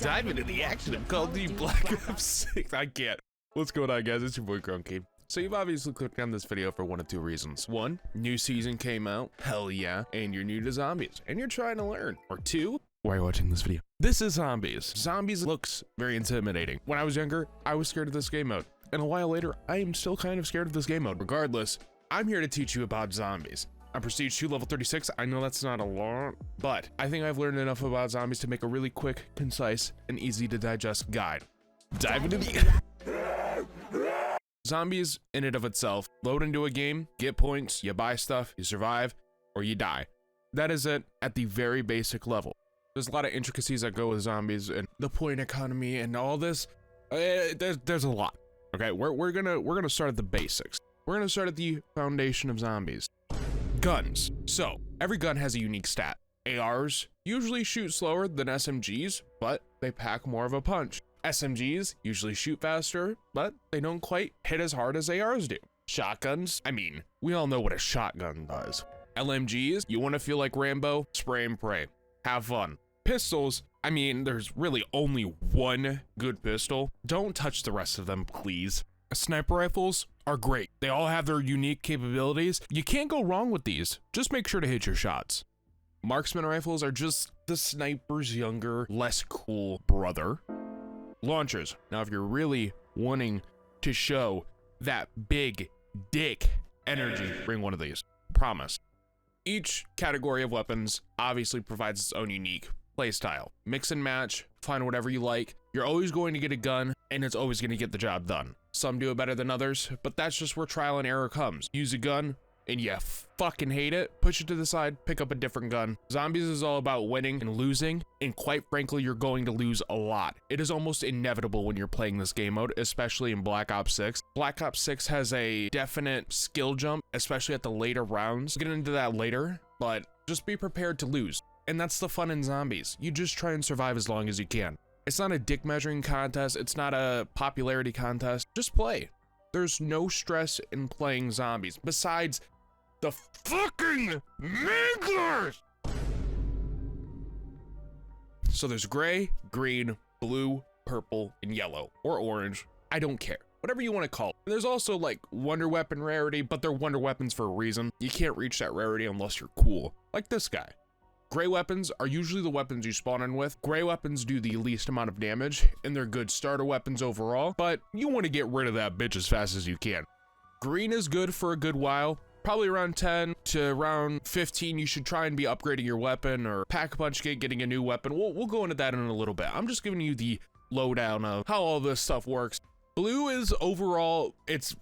Dive into the action of Call of Duty Black Ops 6. I can't. What's going on, guys? It's your boy Grunky. So you've obviously clicked on this video for one of two reasons. One, new season came out, hell yeah, and you're new to zombies, and you're trying to learn. Or two, why are you watching this video? This is zombies. Zombies looks very intimidating. When I was younger, I was scared of this game mode. And a while later, I am still kind of scared of this game mode. Regardless, I'm here to teach you about zombies. I'm Prestige 2 level 36. I know that's not a lot, but I think I've learned enough about zombies to make a really quick, concise, and easy to digest guide. Dive into the zombies in and of itself. Load into a game, get points, you buy stuff, you survive, or you die. That is it at the very basic level. There's a lot of intricacies that go with zombies and the point economy and all this. There's a lot. Okay, we're gonna start at the basics. We're gonna start at the foundation of zombies. Guns. So every gun has a unique stat. ARs usually shoot slower than SMGs, but they pack more of a punch. SMGs usually shoot faster, but they don't quite hit as hard as ARs do. Shotguns, I mean, we all know what a shotgun does. LMGs, you want to feel like Rambo? Spray and pray. Have fun. Pistols, I mean, there's really only one good pistol. Don't touch the rest of them, please. Sniper rifles are great. They all have their unique capabilities. You can't go wrong with these. Just make sure to hit your shots. Marksman rifles are just the sniper's younger, less cool brother. Launchers. Now, if you're really wanting to show that big dick energy, bring one of these. Promise. Each category of weapons obviously provides its own unique playstyle. Mix and match, find whatever you like. You're always going to get a gun, and it's always going to get the job done. Some do it better than others, but that's just where trial and error comes. Use a gun, and you fucking hate it, push it to the side, pick up a different gun. Zombies is all about winning and losing, and quite frankly, you're going to lose a lot. It is almost inevitable when you're playing this game mode, especially in Black Ops 6. Black Ops 6 has a definite skill jump, especially at the later rounds. We'll get into that later, but just be prepared to lose. And that's the fun in zombies. You just try and survive as long as you can. It's not a dick measuring contest. It's not a popularity contest. Just play. There's no stress in playing zombies besides the fucking manglers. So there's gray, green, blue, purple, and yellow, or orange. I don't care. Whatever you want to call it. There's also like wonder weapon rarity, but they're wonder weapons for a reason. You can't reach that rarity unless you're cool, like this guy. Gray weapons are usually the weapons you spawn in with. Gray weapons do the least amount of damage, and they're good starter weapons overall, but you want to get rid of that bitch as fast as you can. Green is good for a good while. Probably around 10 to around 15, you should try and be upgrading your weapon or pack a punch kit, getting a new weapon. We'll go into that in a little bit. I'm just giving you the lowdown of how all this stuff works. Blue is overall, it's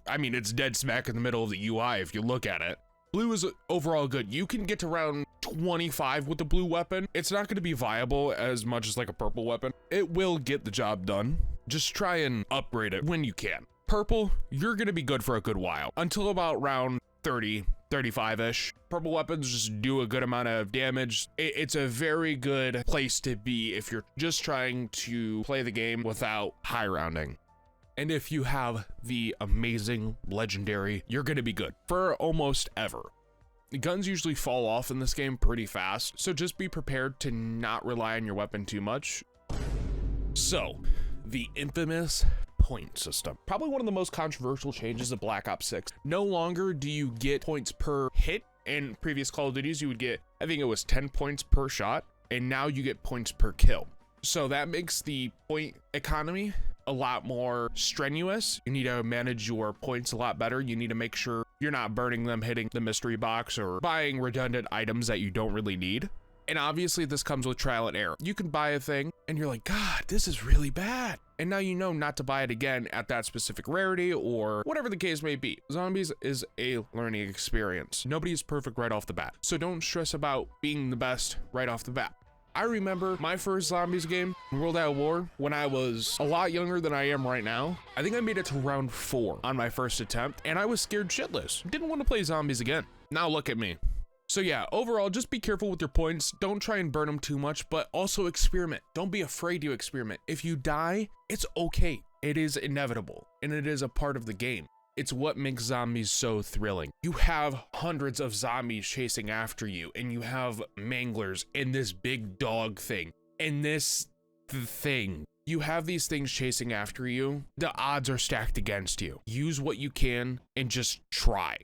dead smack in the middle of the UI if you look at it. Blue is overall good. You can get to round 25 with the blue weapon. It's not going to be viable as much as like a purple weapon. It will get the job done. Just try and upgrade it when you can. Purple, you're going to be good for a good while until about round 30, 35-ish. Purple weapons just do a good amount of damage. It's a very good place to be if you're just trying to play the game without high rounding. And if you have the amazing legendary, you're gonna be good for almost ever. Guns usually fall off in this game pretty fast, so just be prepared to not rely on your weapon too much. So, the infamous point system. Probably one of the most controversial changes of Black Ops 6. No longer do you get points per hit. In previous Call of Duties, you would get, I think it was 10 points per shot, and now you get points per kill. So that makes the point economy a lot more strenuous. You need to manage your points a lot better. You need to make sure you're not burning them, hitting the mystery box, or buying redundant items that you don't really need. And obviously this comes with trial and error. You can buy a thing and you're like, God, this is really bad. And now you know not to buy it again at that specific rarity or whatever the case may be. Zombies is a learning experience. Nobody is perfect right off the bat. So don't stress about being the best right off the bat. I remember my first zombies game, World at War, when I was a lot younger than I am right now. I think I made it to round 4 on my first attempt, and I was scared shitless. Didn't want to play zombies again. Now look at me. So yeah, overall, just be careful with your points. Don't try and burn them too much, but also experiment. Don't be afraid to experiment. If you die, it's okay. It is inevitable, and it is a part of the game. It's what makes zombies so thrilling. You have hundreds of zombies chasing after you, and you have manglers and this big dog thing. And this the thing. You have these things chasing after you. The odds are stacked against you. Use what you can and just try.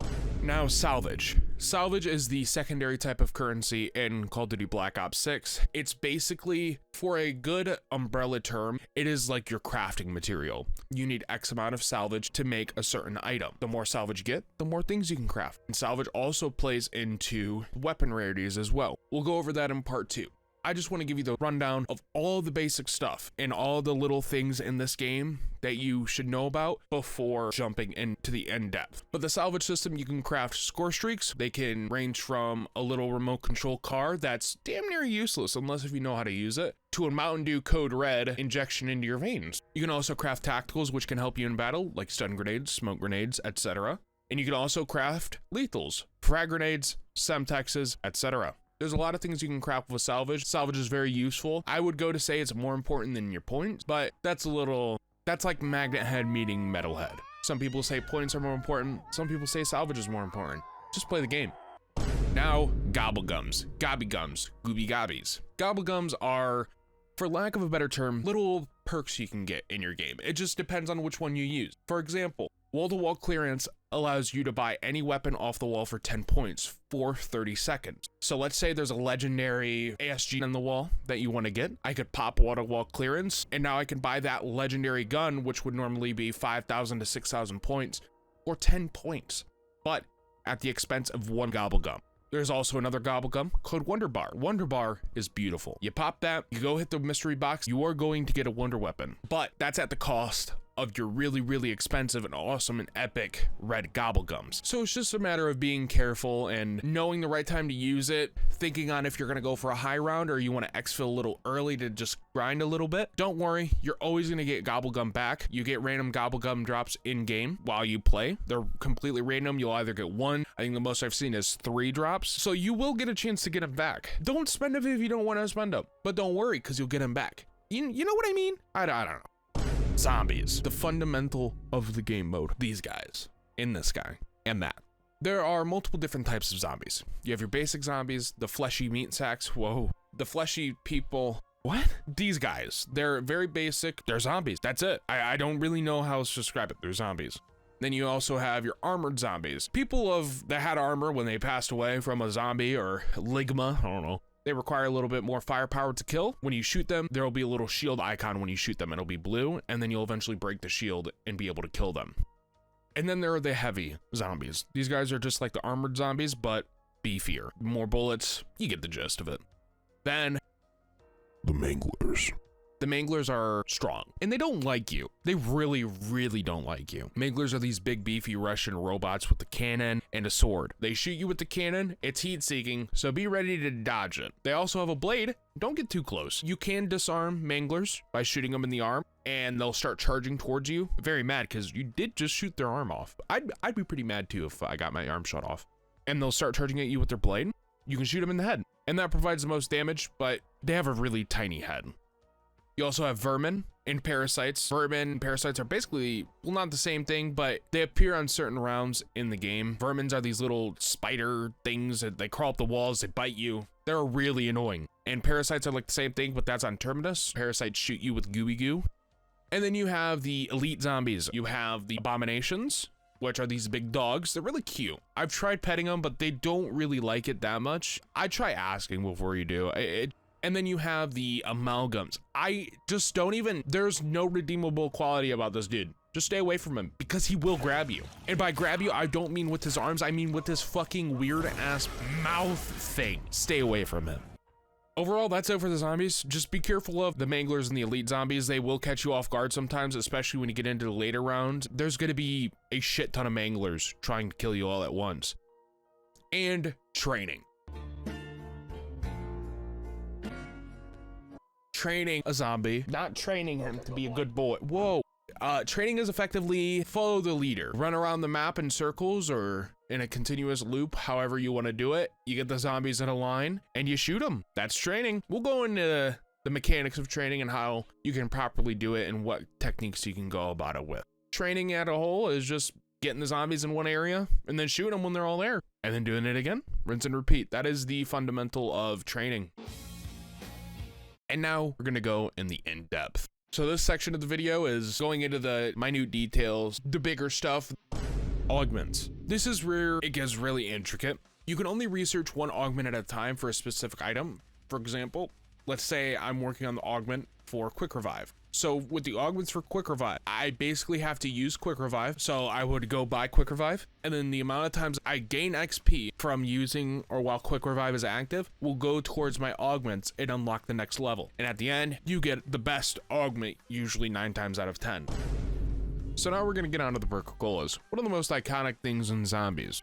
Now, salvage. Salvage is the secondary type of currency in Call of Duty Black Ops 6. It's basically, for a good umbrella term, it is like your crafting material. You need X amount of salvage to make a certain item. The more salvage you get, the more things you can craft. And salvage also plays into weapon rarities as well. We'll go over that in part 2. I just want to give you the rundown of all the basic stuff and all the little things in this game that you should know about before jumping into the end depth. But the salvage system, you can craft score streaks. They can range from a little remote control car that's damn near useless unless if you know how to use it, to a Mountain Dew Code Red injection into your veins. You can also craft tacticals which can help you in battle, like stun grenades, smoke grenades, etc. And you can also craft lethals, frag grenades, semtexes, etc. There's a lot of things you can craft with salvage. Salvage is very useful. I would go to say it's more important than your points, but that's like Magnet Head meeting Metal Head. Some people say points are more important. Some people say salvage is more important. Just play the game. Now, gobblegums, gobbygums, gooby gobbies. Gobblegums are, for lack of a better term, little perks you can get in your game. It just depends on which one you use. For example, wall-to-wall clearance allows you to buy any weapon off the wall for 10 points for 30 seconds. So let's say there's a legendary ASG on the wall that you want to get. I could pop wall-to-wall clearance, and now I can buy that legendary gun, which would normally be 5,000 to 6,000 points, for 10 points, but at the expense of one gobblegum. There's also another gobblegum called Wonder Bar. Wonder Bar is beautiful. You pop that, you go hit the mystery box, you are going to get a wonder weapon, but that's at the cost of your really, really expensive and awesome and epic red gobblegums. So it's just a matter of being careful and knowing the right time to use it, thinking on if you're gonna go for a high round or you want to exfil a little early to just grind a little bit. Don't worry, you're always gonna get gobblegum back. You get random gobblegum drops in game while you play. They're completely random. You'll either get one, I think the most I've seen is 3 drops. So you will get a chance to get them back. Don't spend them if you don't want to spend them, but don't worry, because you'll get them back. You know what I mean? I don't know. Zombies, the fundamental of the game mode. These guys, in this guy, and that. There are multiple different types of zombies. You have your basic zombies, the fleshy meat sacks, whoa. The fleshy people, what? These guys, they're very basic, they're zombies, that's it. I don't really know how else to describe it, they're zombies. Then you also have your armored zombies. People that had armor when they passed away from a zombie or ligma, I don't know. They require a little bit more firepower to kill. When you shoot them, there will be a little shield icon when you shoot them. It'll be blue, and then you'll eventually break the shield and be able to kill them. And then there are the heavy zombies. These guys are just like the armored zombies, but beefier. More bullets, you get the gist of it. Then, the manglers. The manglers are strong, and they don't like you. They really, really don't like you. Manglers are these big, beefy Russian robots with a cannon and a sword. They shoot you with the cannon, it's heat-seeking, so be ready to dodge it. They also have a blade. Don't get too close. You can disarm manglers by shooting them in the arm, and they'll start charging towards you. Very mad, because you did just shoot their arm off. I'd be pretty mad, too, if I got my arm shot off. And they'll start charging at you with their blade. You can shoot them in the head, and that provides the most damage, but they have a really tiny head. You also have vermin and parasites. Vermin and parasites are basically, well, not the same thing, but they appear on certain rounds in the game. Vermins are these little spider things that they crawl up the walls, they bite you. They're really annoying. And parasites are like the same thing, but that's on Terminus. Parasites shoot you with gooey goo. And then you have the elite zombies. You have the abominations, which are these big dogs. They're really cute. I've tried petting them, but they don't really like it that much. I try asking before you do. And then you have the amalgams. I just don't even, there's no redeemable quality about this dude. Just stay away from him because he will grab you. And by grab you, I don't mean with his arms, I mean with this fucking weird ass mouth thing. Stay away from him. Overall, that's it for the zombies. Just be careful of the manglers and the elite zombies. They will catch you off guard sometimes, especially when you get into the later rounds. There's gonna be a shit ton of manglers trying to kill you all at once. And training. Training a zombie, not training him to be a good boy. Whoa. Training is effectively follow the leader. Run around the map in circles or in a continuous loop, however you want to do it. You get the zombies in a line and you shoot them. That's training. We'll go into the mechanics of training and how you can properly do it and what techniques you can go about it with. Training at a whole is just getting the zombies in one area and then shooting them when they're all there and then doing it again. Rinse and repeat. That is the fundamental of training. And now we're gonna go in the in-depth. So this section of the video is going into the minute details, the bigger stuff. Augments. This is where it gets really intricate. You can only research one augment at a time for a specific item. For example, let's say I'm working on the augment for Quick Revive. So with the augments for Quick Revive, I basically have to use Quick Revive. So I would go buy Quick Revive, and then the amount of times I gain XP from using or while Quick Revive is active will go towards my augments and unlock the next level. And at the end, you get the best augment, usually 9 times out of 10. So now we're gonna get onto the Perk-Colas. One of the most iconic things in zombies.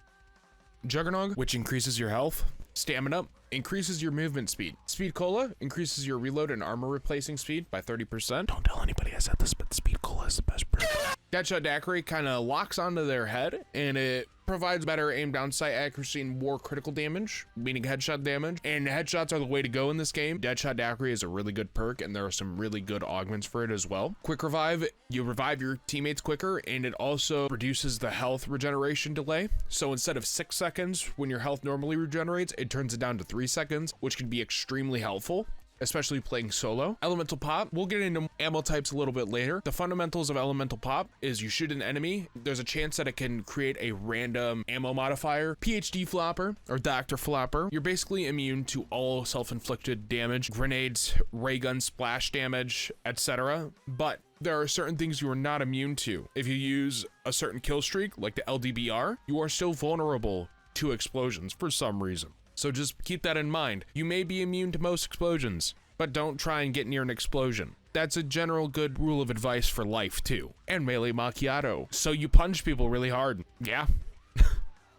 Juggernog, which increases your health. Stamina, increases your movement speed. Speed Cola increases your reload and armor replacing speed by 30%. Don't tell anybody I said this, but Speed Cola is the best perk. Deadshot Daiquiri kind of locks onto their head, and it provides better aim down sight accuracy and more critical damage, meaning headshot damage. And headshots are the way to go in this game. Deadshot Daiquiri is a really good perk, and there are some really good augments for it as well. Quick Revive, you revive your teammates quicker, and it also reduces the health regeneration delay. So instead of 6 seconds when your health normally regenerates, it turns it down to 3 seconds, which can be extremely helpful, especially playing solo. Elemental Pop, we'll get into ammo types a little bit later. The fundamentals of Elemental Pop is you shoot an enemy, there's a chance that it can create a random ammo modifier. PhD Flopper or Dr. Flopper, you're basically immune to all self-inflicted damage, grenades, ray gun splash damage, etc. But there are certain things you are not immune to. If you use a certain kill streak, like the LDBR, you are still vulnerable to explosions for some reason. So just keep that in mind. You may be immune to most explosions, but don't try and get near an explosion. That's a general good rule of advice for life too. And Melee Macchiato, so you punch people really hard. Yeah.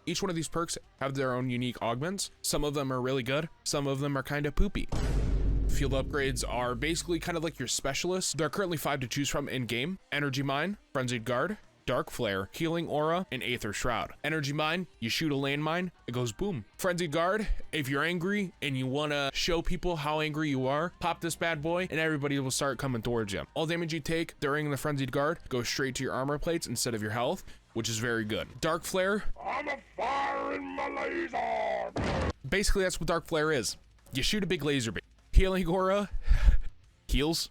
Each one of these perks have their own unique augments. Some of them are really good, some of them are kind of poopy. Field upgrades are basically kind of like your specialists. There are currently 5 to choose from in-game. Energy Mine, Frenzied Guard, Dark Flare, Healing Aura, and Aether Shroud. Energy Mine, you shoot a landmine, it goes boom. Frenzied Guard, if you're angry and you want to show people how angry you are, pop this bad boy and everybody will start coming towards you. All damage you take during the Frenzied Guard goes straight to your armor plates instead of your health, which is very good. Dark Flare, I'm a fire in my laser. Basically, that's what Dark Flare is. You shoot a big laser beam. Healing Aura, heals.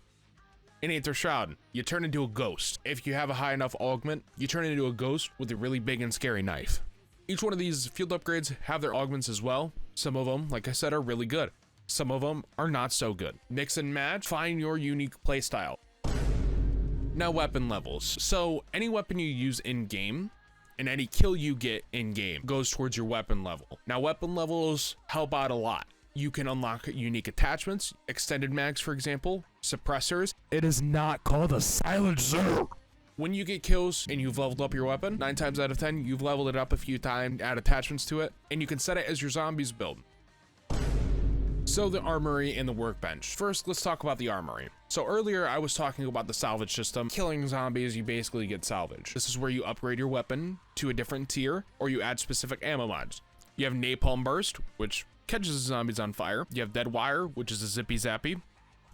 In Aether Shroud, you turn into a ghost. If you have a high enough augment, you turn into a ghost with a really big and scary knife. Each one of these field upgrades have their augments as well. Some of them, like I said, are really good. Some of them are not so good. Mix and match, find your unique playstyle. Now, weapon levels. So any weapon you use in game and any kill you get in game goes towards your weapon level. Now, weapon levels help out a lot. You can unlock unique attachments, extended mags, for example, suppressors. It is not called a silencer. When you get kills and you've leveled up your weapon, 9 times out of 10, you've leveled it up a few times, add attachments to it, and you can set it as your zombies build. So the armory and the workbench. First, let's talk about the armory. So earlier I was talking about the salvage system. Killing zombies, you basically get salvage. This is where you upgrade your weapon to a different tier, or you add specific ammo mods. You have Napalm Burst, which catches zombies on fire. You have Dead Wire, which is a zippy zappy.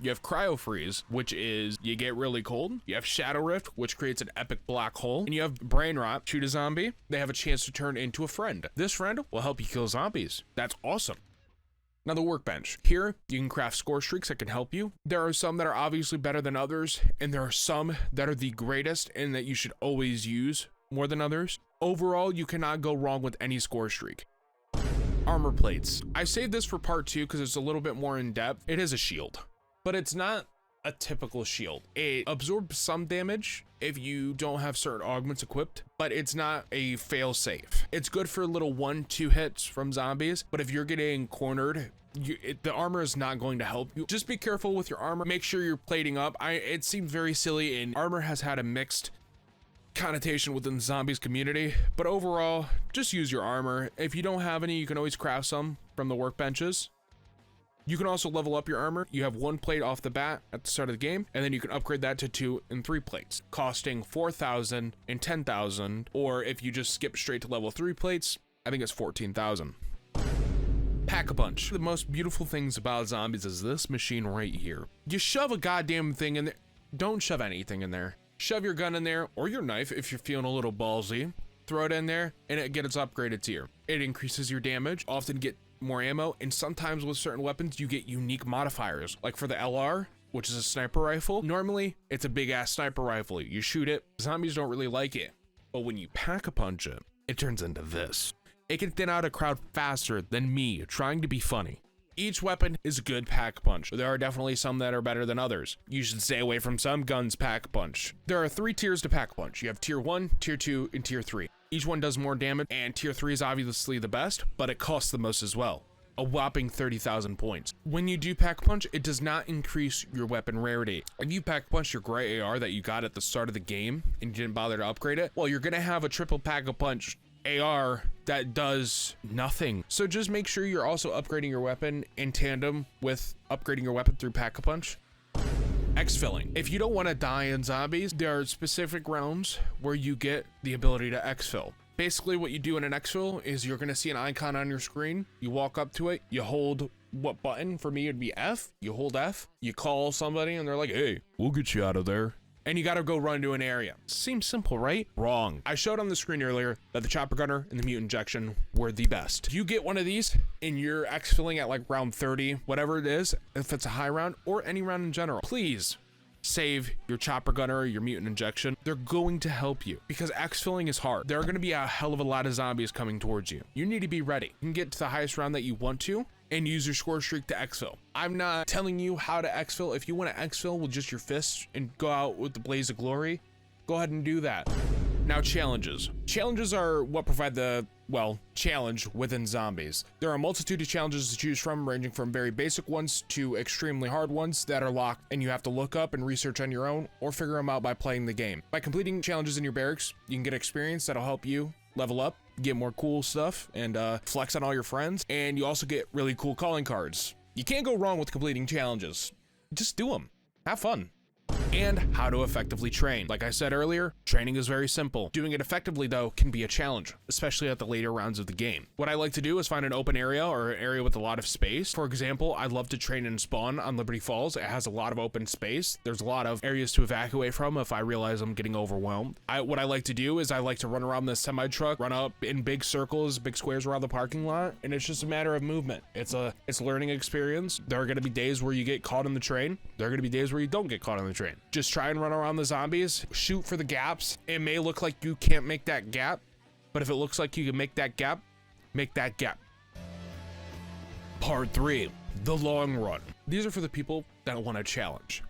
You have Cryo Freeze, which is you get really cold. You have Shadow Rift, which creates an epic black hole. And you have Brain Rot. Shoot a zombie, they have a chance to turn into a friend. This friend will help you kill zombies. That's awesome. Now the workbench. Here, you can craft score streaks that can help you. There are some that are obviously better than others, and there are some that are the greatest and that you should always use more than others. Overall, you cannot go wrong with any score streak. Armor plates. I saved this for part 2 because it's a little bit more in depth. It is a shield, but it's not a typical shield. It absorbs some damage if you don't have certain augments equipped, but it's not a fail safe. It's good for little 1-2 hits from zombies, but if you're getting cornered, the armor is not going to help you. Just be careful with your armor. Make sure you're plating up. It seems very silly, and armor has had a mixed connotation within the zombies community, but overall, just use your armor. If you don't have any, you can always craft some from the workbenches. You can also level up your armor. You have 1 plate off the bat at the start of the game, and then you can upgrade that to 2 and 3 plates, costing 4,000 and 10,000, or if you just skip straight to level 3 plates, I think it's 14,000. Pack-a-Punch. The most beautiful things about zombies is this machine right here. You shove a goddamn thing in there. Don't shove anything in there. Shove your gun in there, or your knife if you're feeling a little ballsy. Throw it in there, and it gets upgraded tier. It increases your damage, often get more ammo, and sometimes with certain weapons, you get unique modifiers. Like for the LR, which is a sniper rifle, normally it's a big ass sniper rifle. You shoot it, zombies don't really like it. But when you pack-a-punch it, it turns into this. It can thin out a crowd faster than me trying to be funny. Each weapon is a good pack-a-punch. There are definitely some that are better than others. You should stay away from some guns pack-a-punch. There are 3 tiers to pack-a-punch. You have tier 1, tier 2, and tier 3. Each one does more damage, and tier 3 is obviously the best, but it costs the most as well. A whopping 30,000 points. When you do pack-a-punch, it does not increase your weapon rarity. If you pack-a-punch your gray AR that you got at the start of the game and you didn't bother to upgrade it, well, you're gonna have a triple pack-a-punch AR that does nothing. So just make sure you're also upgrading your weapon in tandem with upgrading your weapon through pack-a-punch. Exfilling. If you don't want to die in zombies, there are specific rounds where you get the ability to exfil. Basically what you do in an exfil is you're going to see an icon on your screen. You walk up to it, you hold what button? For me it'd be F. You hold F, you call somebody and they're like, hey, we'll get you out of there. And you gotta go run to an area. Seems simple, right? Wrong. I showed on the screen earlier that the chopper gunner and the mutant injection were the best. You get one of these and you're exfilling at like round 30, whatever it is, if it's a high round or any round in general, please save your chopper gunner or your mutant injection. They're going to help you because exfilling is hard. There are gonna be a hell of a lot of zombies coming towards you. You need to be ready. You can get to the highest round that you want to and use your score streak to exfil. I'm not telling you how to exfil. If you want to exfil with just your fists and go out with the blaze of glory, go ahead and do that. Now challenges. Challenges are what provide the, well, challenge within zombies. There are a multitude of challenges to choose from, ranging from very basic ones to extremely hard ones that are locked and you have to look up and research on your own or figure them out by playing the game. By completing challenges in your barracks, you can get experience that'll help you level up, get more cool stuff, and flex on all your friends. And you also get really cool calling cards. You can't go wrong with completing challenges. Just do them. Have fun. And how to effectively train. Like I said earlier, training is very simple. Doing it effectively, though, can be a challenge, especially at the later rounds of the game. What I like to do is find an open area or an area with a lot of space. For example, I love to train in Spawn on Liberty Falls. It has a lot of open space. There's a lot of areas to evacuate from if I realize I'm getting overwhelmed. What I like to do is I like to run around this semi-truck, run up in big circles, big squares around the parking lot, and it's just a matter of movement. It's a learning experience. There are going to be days where you get caught in the train. There are going to be days where you don't get caught in the train. Just try and run around the zombies, shoot for the gaps. It may look like you can't make that gap, but if it looks like you can make that gap, make that gap. Part 3, the long run. These are for the people that want a challenge.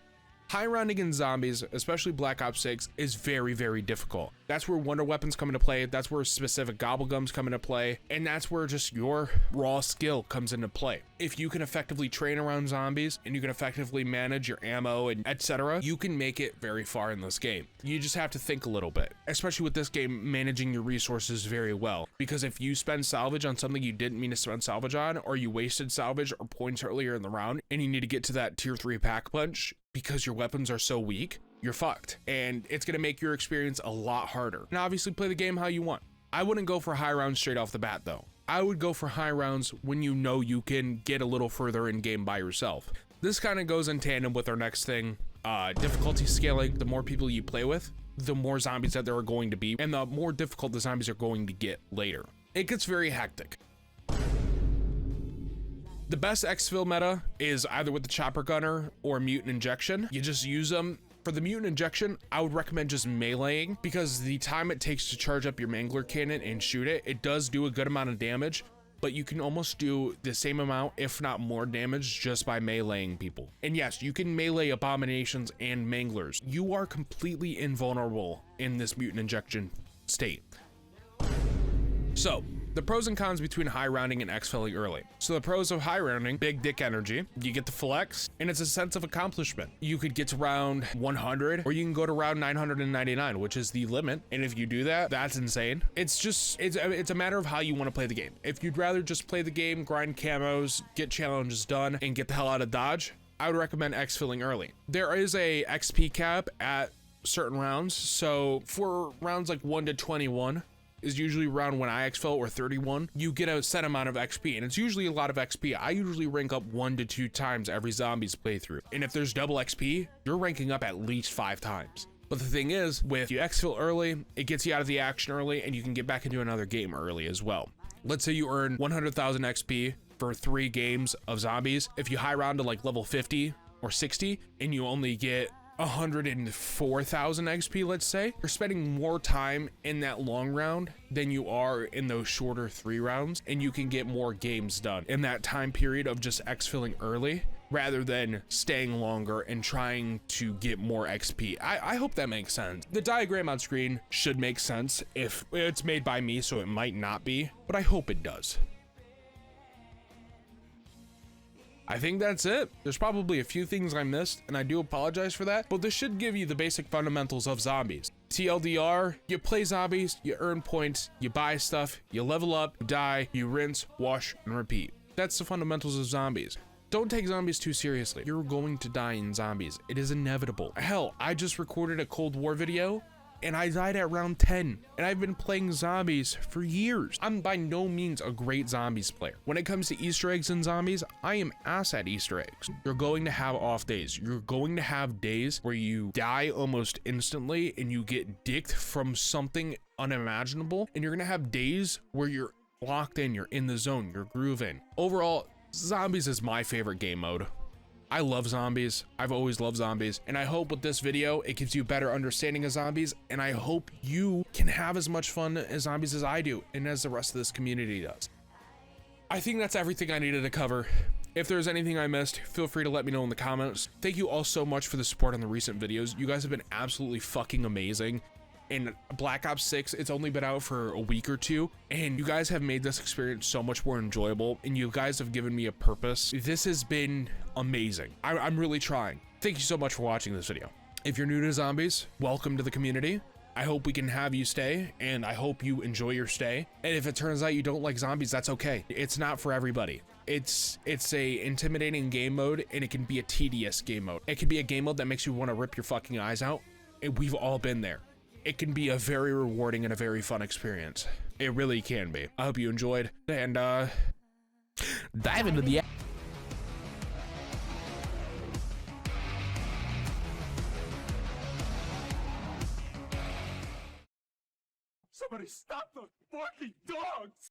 High rounding in zombies, especially Black Ops 6, is very, very difficult. That's where wonder weapons come into play, that's where specific gobblegums come into play, and that's where just your raw skill comes into play. If you can effectively train around zombies, and you can effectively manage your ammo and etc., you can make it very far in this game. You just have to think a little bit, especially with this game managing your resources very well, because if you spend salvage on something you didn't mean to spend salvage on, or you wasted salvage or points earlier in the round, and you need to get to that tier 3 pack punch, because your weapons are so weak, you're fucked. And it's gonna make your experience a lot harder. And obviously play the game how you want. I wouldn't go for high rounds straight off the bat though. I would go for high rounds when you know you can get a little further in game by yourself. This kind of goes in tandem with our next thing, difficulty scaling. The more people you play with, the more zombies that there are going to be, and the more difficult the zombies are going to get later. It gets very hectic. The best exfil meta is either with the chopper gunner or mutant injection. You just use them. For the mutant injection, I would recommend just meleeing because the time it takes to charge up your mangler cannon and shoot it, it does do a good amount of damage, but you can almost do the same amount, if not more damage, just by meleeing people. And yes, you can melee abominations and manglers. You are completely invulnerable in this mutant injection state. So, the pros and cons between high rounding and exfilling early. So the pros of high rounding, big dick energy, you get to flex, and it's a sense of accomplishment. You could get to round 100, or you can go to round 999, which is the limit. And if you do that, that's insane. It's a matter of how you want to play the game. If you'd rather just play the game, grind camos, get challenges done, and get the hell out of Dodge, I would recommend exfilling early. There is a XP cap at certain rounds. So for rounds like 1 to 21, is usually around when I exfil, or 31, you get a set amount of XP, and it's usually a lot of XP. I usually rank up 1 to 2 times every zombies playthrough, and if there's double XP, you're ranking up at least 5 times. But the thing is, with you exfil early, it gets you out of the action early, and you can get back into another game early as well. Let's say you earn 100,000 XP for 3 games of zombies. If you high round to like level 50 or 60 and you only get 104,000 XP, let's say, you're spending more time in that long round than you are in those shorter 3 rounds, and you can get more games done in that time period of just exfilling early rather than staying longer and trying to get more XP. I hope that makes sense. The diagram on screen should make sense. If it's made by me, so it might not be, but I hope it does. I think that's it. There's probably a few things I missed, and I do apologize for that, but this should give you the basic fundamentals of zombies. TLDR, you play zombies, you earn points, you buy stuff, you level up, you die, you rinse, wash, and repeat. That's the fundamentals of zombies. Don't take zombies too seriously. You're going to die in zombies. It is inevitable. Hell, I just recorded a Cold War video and I died at round 10, and I've been playing zombies for years. I'm by no means a great zombies player. When it comes to Easter eggs and zombies, I am ass at Easter eggs. You're going to have off days. You're going to have days where you die almost instantly and you get dicked from something unimaginable, and you're gonna have days where you're locked in, you're in the zone, you're grooving. Overall, zombies is my favorite game mode. I love zombies. I've always loved zombies, and I hope with this video it gives you a better understanding of zombies, and I hope you can have as much fun as zombies as I do and as the rest of this community does. I think that's everything I needed to cover. If there's anything I missed, feel free to let me know in the comments. Thank you all so much for the support on the recent videos. You guys have been absolutely fucking amazing. In Black Ops 6, it's only been out for a week or 2, and you guys have made this experience so much more enjoyable, and you guys have given me a purpose. This has been amazing. I'm really trying. Thank you so much for watching this video. If you're new to zombies, welcome to the community. I hope we can have you stay, and I hope you enjoy your stay. And if it turns out you don't like zombies, that's okay. It's not for everybody. It's a intimidating game mode, and it can be a tedious game mode. It can be a game mode that makes you want to rip your fucking eyes out, and we've all been there. It can be a very rewarding and a very fun experience. It really can be. I hope you enjoyed, and dive into the Somebody stop those fucking dogs!